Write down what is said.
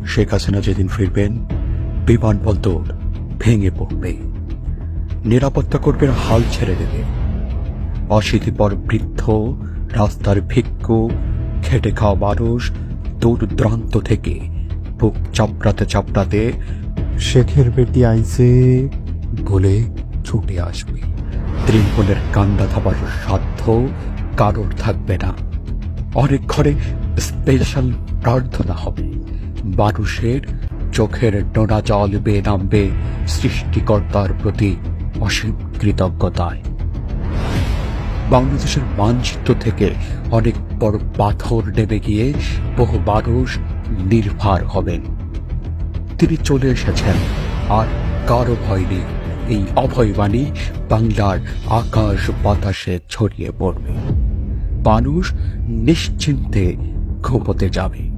শেখ হাসিনা যেদিন ফিরবেন, বিমানবন্দর ভেঙে পড়বে, নিরাপত্তা কর্মীরা হাল ছেড়ে দেবে, অশীতিপর বৃদ্ধ, রাস্তার ভিক্ষু, খেটে খাওয়া মানুষ দূর দূরান্ত থেকে বুক চাপড়াতে চাপড়াতে শেখের বেটি আইছে বলে ছুটে আসবে। তৃণমূলের কান্ডা থাবার সাধ্য কারোর থাকবে না। অনেক ঘরে স্পেশাল প্রার্থনা হবে, মানুষের চোখের নোনা জল বেয়ে নামবে সৃষ্টিকর্তার প্রতি অসীম কৃতজ্ঞতায়। বাংলাদেশের মানচিত্র থেকে অনেক বড় পাথর নেমে গিয়ে বহু মানুষ নির্ভর হবেন। তিনি চলে এসেছেন, আর কারো ভয় নেই। এই অভয়বাণী বাংলার আকাশ বাতাসে ছড়িয়ে পড়বে। মানুষ নিশ্চিন্তে ঘুমোতে যাবে।